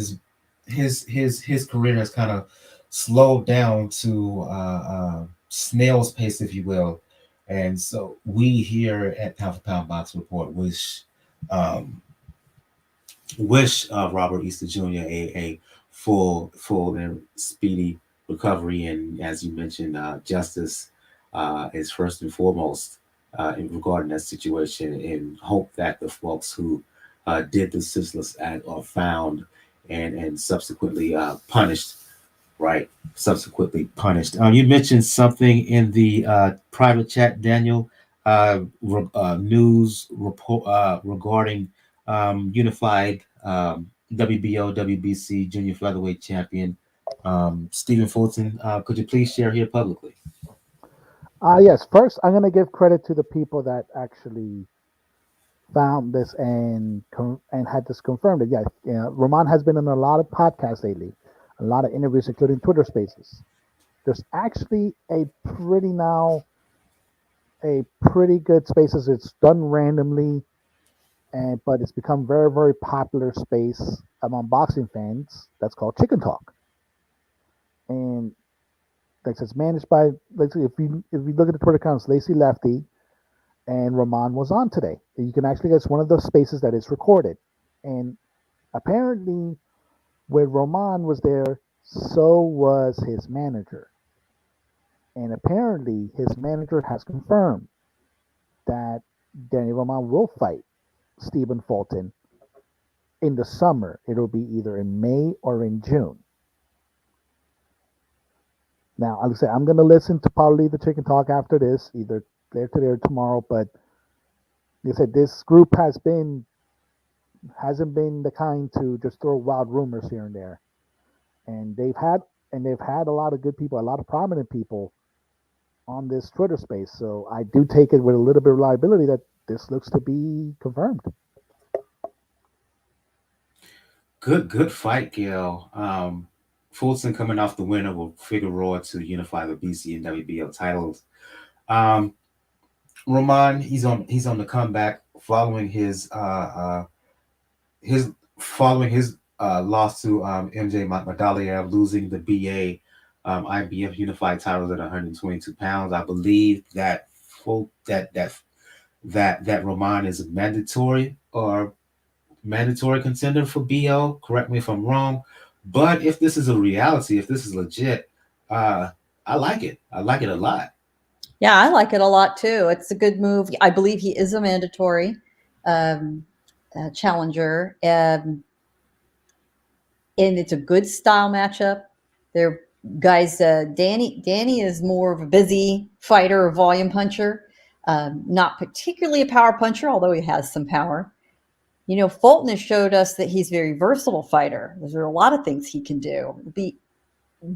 his career has kind of slowed down to snail's pace, if you will. And so we here at Pound for Pound Box Report wish wish Robert Easter Jr. a full and speedy recovery, and as you mentioned, justice is first and foremost in regarding that situation, and hope that the folks who did the senseless act are found and subsequently punished. Right, subsequently punished. You mentioned something in the private chat, Daniel. News report regarding unified WBO WBC junior featherweight champion Stephen Fulton. Could you please share here publicly? Yes, first I'm gonna give credit to the people that actually found this and had this confirmed. That, yeah, Roman has been on a lot of podcasts lately, a lot of interviews, including Twitter Spaces. There's actually a pretty good spaces. It's done randomly, and but it's become very popular space among boxing fans. That's called Chicken Talk, and like it's managed by like if you look at the Twitter accounts, Lacey Lefty and Rahman was on today. You can actually get one of those spaces that is recorded, and apparently when Roman was there, so was his manager. And apparently his manager has confirmed that Danny Roman will fight Stephen Fulton in the summer. It'll be either in May or in June. Now, like I say, I'm going to listen to probably the Chicken Talk after this, either later today or tomorrow. But like I said, this group hasn't been the kind to just throw wild rumors here and there. And they've had a lot of good people, a lot of prominent people on this Twitter space. So I do take it with a little bit of reliability that this looks to be confirmed. Good fight, Gail. Fulton coming off the win over Figueroa to unify the BC and WBO titles. Um, Roman, he's on the comeback following his loss to MJ Madaliev, losing the BA IBF unified titles at 122 pounds. I believe that full that Roman is mandatory contender for BO. Correct me if I'm wrong, but if this is a reality, if this is legit, uh, I like it. I like it a lot. Yeah, I like it a lot too. It's a good move. I believe he is a mandatory um, challenger, and it's a good style matchup. They're guys. Danny is more of a busy fighter, a volume puncher, not particularly a power puncher, although he has some power. You know, Fulton has showed us that he's a very versatile fighter. There are a lot of things he can do. It'll be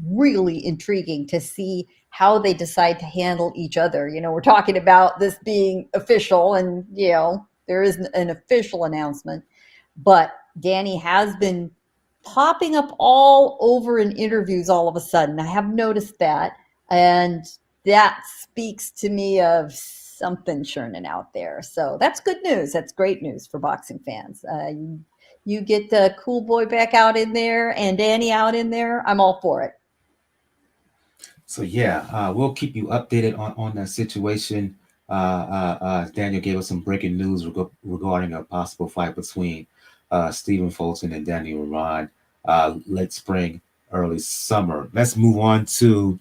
really intriguing to see how they decide to handle each other. You know, we're talking about this being official, and there is an official announcement, but Danny has been popping up all over in interviews all of a sudden. I have noticed that, and that speaks to me of something churning out there. So that's good news. That's great news for boxing fans. You get the cool boy back out in there and Danny out in there. I'm all for it. So yeah, we'll keep you updated on that situation. Daniel gave us some breaking news regarding a possible fight between Stephen Fulton and Daniel Ryan late spring, early summer. Let's move on to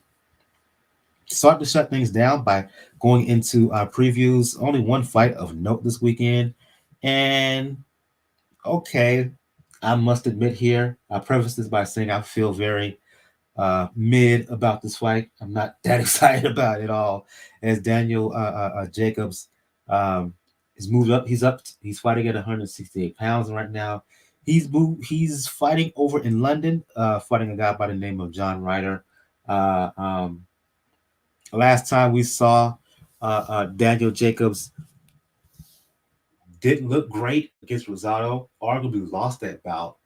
start to shut things down by going into our previews. Only one fight of note this weekend, and okay, I must admit here, I preface this by saying I feel very mid about this fight. I'm not that excited about it all. As Daniel Jacobs has moved up, he's up. He's fighting at 168 pounds right now. He's moved. He's fighting over in London, fighting a guy by the name of John Ryder. Uh, um, Last time we saw Daniel Jacobs didn't look great against Rosado. Arguably lost that bout.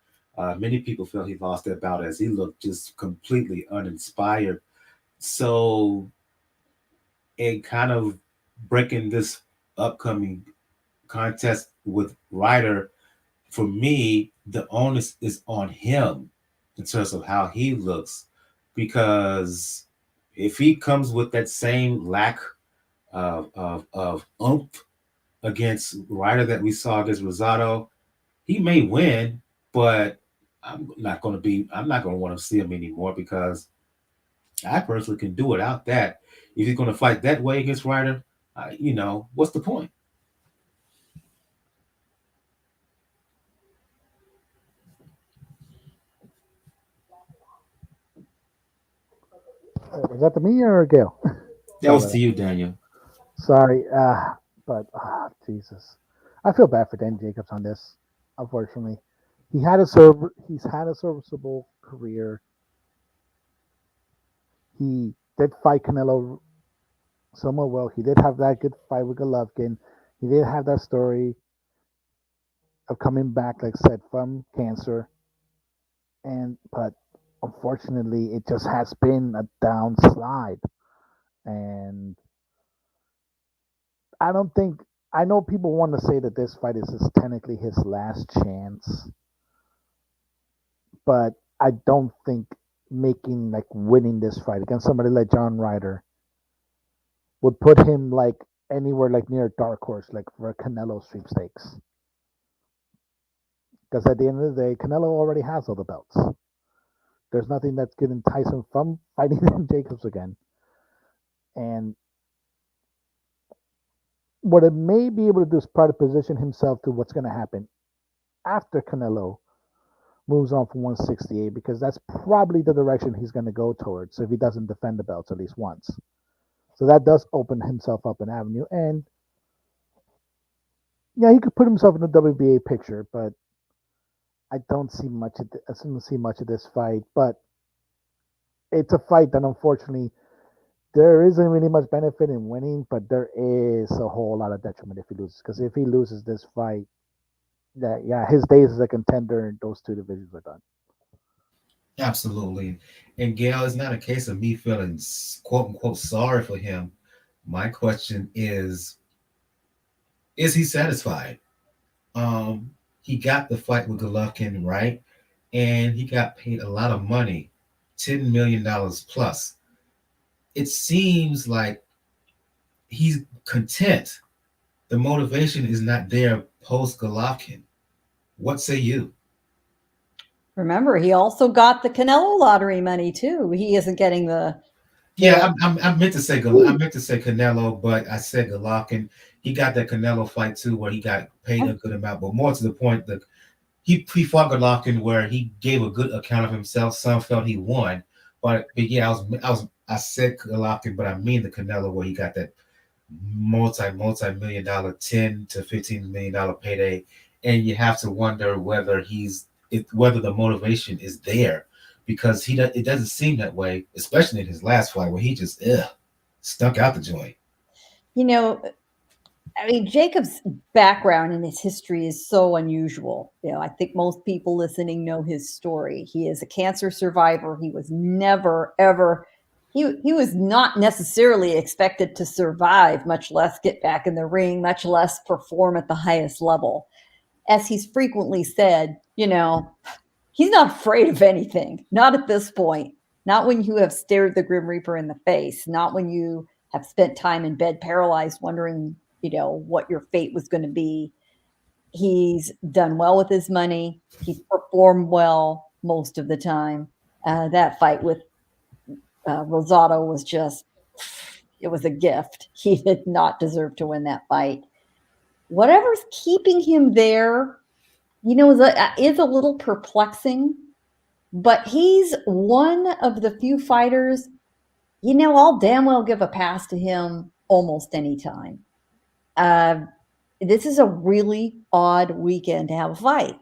Many people felt he lost that bout as he looked just completely uninspired. So, in kind of breaking this upcoming contest with Ryder, for me, the onus is on him in terms of how he looks. Because if he comes with that same lack of oomph against Ryder that we saw against Rosado, He may win, but I'm not going to want to see him anymore because I personally can do without that. If he's going to fight that way against Ryder, what's the point? Was that to me or Gail? That was to you, Daniel. Sorry, but Jesus, I feel bad for Dan Jacobs on this. Unfortunately, he's had a serviceable career. He did fight Canelo somewhat well. He did have that good fight with Golovkin. He did have that story of coming back, like I said, from cancer. But unfortunately, it just has been a downslide. And I don't think I know people want to say that this fight is technically his last chance, but I don't think making like winning this fight against somebody like John Ryder would put him like anywhere like near a dark horse, like for a Canelo sweepstakes. Because at the end of the day, Canelo already has all the belts. There's nothing that's going to entice him from fighting Jacobs again. And what it may be able to do is try to position himself to what's going to happen after Canelo moves on from 168, because that's probably the direction he's going to go towards if he doesn't defend the belts at least once. So that does open himself up an avenue. And yeah, he could put himself in the WBA picture, but I don't see much of this fight. But it's a fight that unfortunately there isn't really much benefit in winning, but there is a whole lot of detriment if he loses. Because if he loses this fight, his days as a contender in those two divisions are done. Absolutely. And Gail, it's not a case of me feeling quote unquote sorry for him. My question is he satisfied? He got the fight with Golovkin, right? And he got paid a lot of money, $10 million plus. It seems like he's content. The motivation is not there post Golovkin. What say you? Remember, he also got the Canelo lottery money too. He isn't getting the. Yeah, I meant to say Canelo, but I said Golovkin. He got that Canelo fight too, where he got paid a good amount. But more to the point, he fought Golovkin where he gave a good account of himself. Some felt he won, but yeah, I said Golovkin, but I mean the Canelo where he got that multi-million dollar, $10 to $15 million payday, and you have to wonder whether whether the motivation is there, because it doesn't seem that way, especially in his last fight where he just stuck out the joint. I mean, Jacob's background and his history is so unusual. I think most people listening know his story. He is a cancer survivor. He was never, ever, he was not necessarily expected to survive, much less get back in the ring, much less perform at the highest level. As he's frequently said, he's not afraid of anything. Not at this point. Not when you have stared the Grim Reaper in the face. Not when you have spent time in bed paralyzed wondering what your fate was going to be. He's done well with his money. He performed well most of the time. That fight with Rosado was it was a gift. He did not deserve to win that fight. Whatever's keeping him there, is a little perplexing, but he's one of the few fighters, I'll damn well give a pass to him almost any time. This is a really odd weekend to have a fight.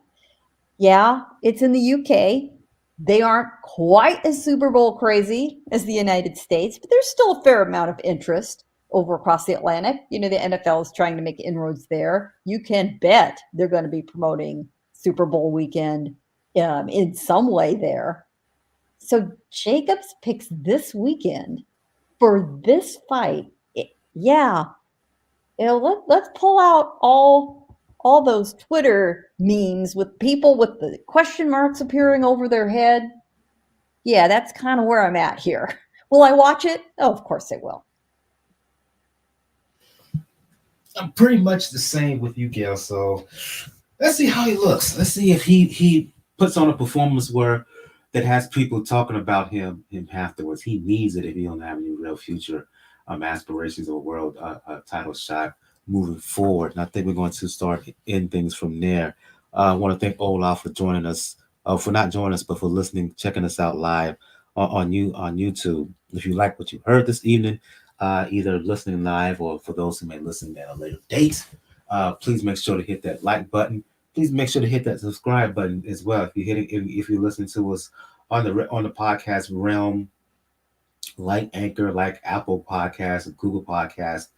Yeah, it's in the UK. They aren't quite as Super Bowl crazy as the United States, but there's still a fair amount of interest over across the Atlantic. The NFL is trying to make inroads there. You can bet they're going to be promoting Super Bowl weekend in some way there. So Jacobs picks this weekend for this fight. Let's pull out all those Twitter memes with people with the question marks appearing over their head. Yeah, that's kind of where I'm at here. Will I watch it? Oh, of course I will. I'm pretty much the same with you, Gail. So let's see how he looks. Let's see if he puts on a performance where that has people talking about him afterwards. He needs it if he don't have any real future aspirations or world title shot moving forward. And I think we're going to start in things from there. I want to thank Olaf for joining us, for not joining us, but for listening, checking us out live on YouTube. If you like what you heard this evening, either listening live or for those who may listen at a later date, please make sure to hit that like button. Please make sure to hit that subscribe button as well. If you listen to us on the podcast realm, like Anchor, like Apple Podcasts, Google Podcasts,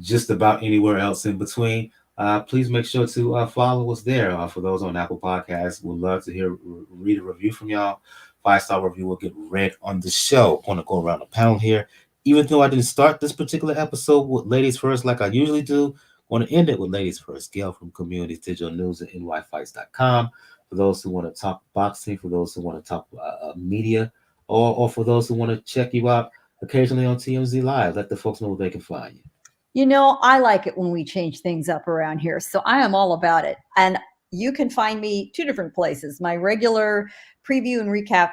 just about anywhere else in between. Please make sure to follow us there. For those on Apple Podcasts, we'd love to read a review from y'all. 5-star review will get read on the show. I want to go around the panel here. Even though I didn't start this particular episode with ladies first like I usually do, I want to end it with ladies first. Gail from Communities Digital News at nyfights.com. For those who want to talk boxing, for those who want to talk media, or for those who want to check you out occasionally on TMZ Live, let the folks know where they can find you. You know, I like it when we change things up around here. So I am all about it. And you can find me two different places. My regular preview and recap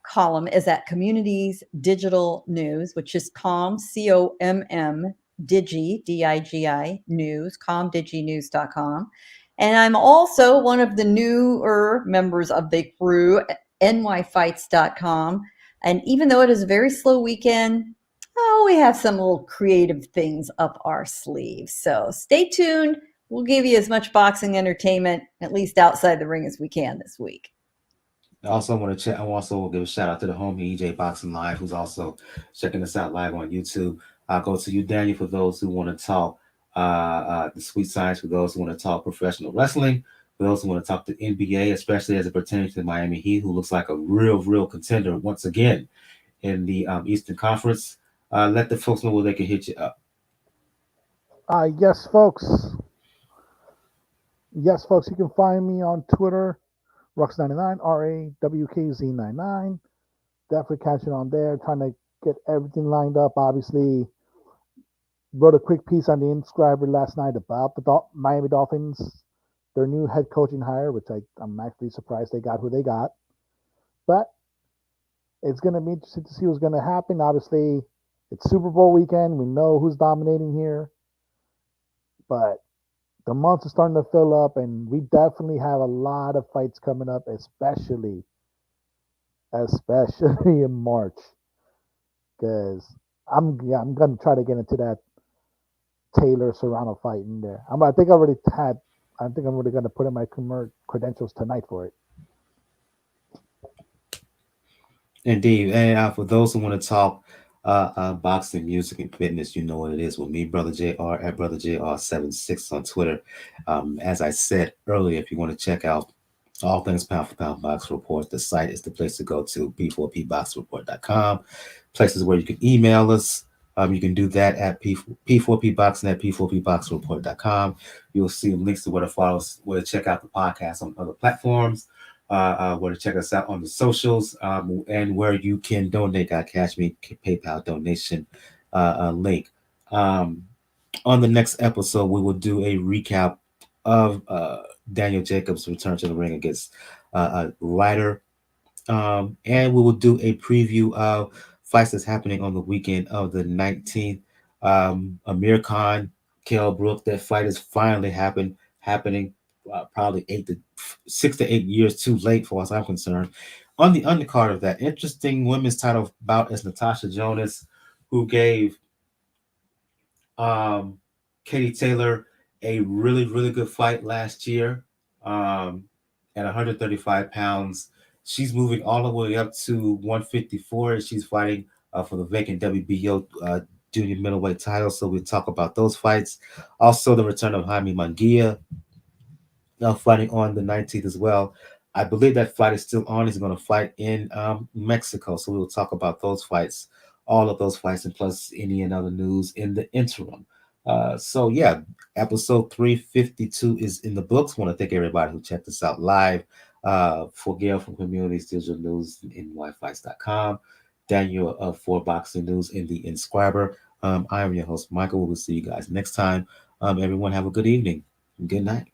column is at Communities Digital News, which is COMM Digi, D-I-G-I, news, comdiginews.com. And I'm also one of the newer members of the crew, nyfights.com. And even though it is a very slow weekend, we have some little creative things up our sleeves. So stay tuned. We'll give you as much boxing entertainment, at least outside the ring, as we can this week. I also want to check. I also give a shout out to the homie EJ Boxing Live, who's also checking us out live on YouTube. I'll go to you, Daniel, for those who want to talk the sweet science, for those who want to talk professional wrestling, for those who want to talk the NBA, especially as it pertains to Miami Heat, who looks like a real contender once again in the Eastern Conference. Let the folks know where they can hit you up. Yes, folks. Yes, folks. You can find me on Twitter, Rux99, RAWKZ99. Definitely catching on there, trying to get everything lined up. Obviously, wrote a quick piece on the Inscriber last night about the Miami Dolphins, their new head coaching hire, which I'm actually surprised they got who they got. But it's going to be interesting to see what's going to happen. Obviously, it's Super Bowl weekend. We know who's dominating here. But the months are starting to fill up, and we definitely have a lot of fights coming up, especially in March. Because I'm going to try to get into that Taylor Serrano fight in there. I think I'm already going to put in my credentials tonight for it. Indeed. And for those who want to talk boxing, music, and fitness, you know what it is with me, Brother JR, at Brother JR76 on Twitter. As I said earlier, if you want to check out all things Pound for Pound Box Report, the site is the place to go to, p4pboxreport.com. Places where you can email us. You can do that at p4pboxing at p4pboxreport.com. You'll see links to where to follow us, where to check out the podcast on other platforms. Where to check us out on the socials, and where you can donate. Got Cash Me PayPal donation link. On the next episode, we will do a recap of Daniel Jacobs' return to the ring against Ryder, and we will do a preview of fights that's happening on the weekend of the 19th. Amir Khan, Kell Brook, that fight is finally happening. Probably 6 to 8 years too late, for as I'm concerned. On the undercard of that interesting women's title bout is Natasha Jonas, who gave Katie Taylor a really good fight last year at 135 pounds. She's moving all the way up to 154, and she's fighting for the vacant WBO junior middleweight title. So we'll talk about those fights. Also, the return of Jaime Munguia, fighting on the 19th as well. I believe that fight is still on. He's going to fight in Mexico. So we will talk about those fights, all of those fights, and plus any and other news in the interim. So yeah, episode 352 is in the books. Want to thank everybody who checked us out live. For Gail from Communities Digital News in nyfights.com, Daniel for Boxing News in the Inscriber. I am your host, Michael. We will see you guys next time. Everyone have a good evening. Good night.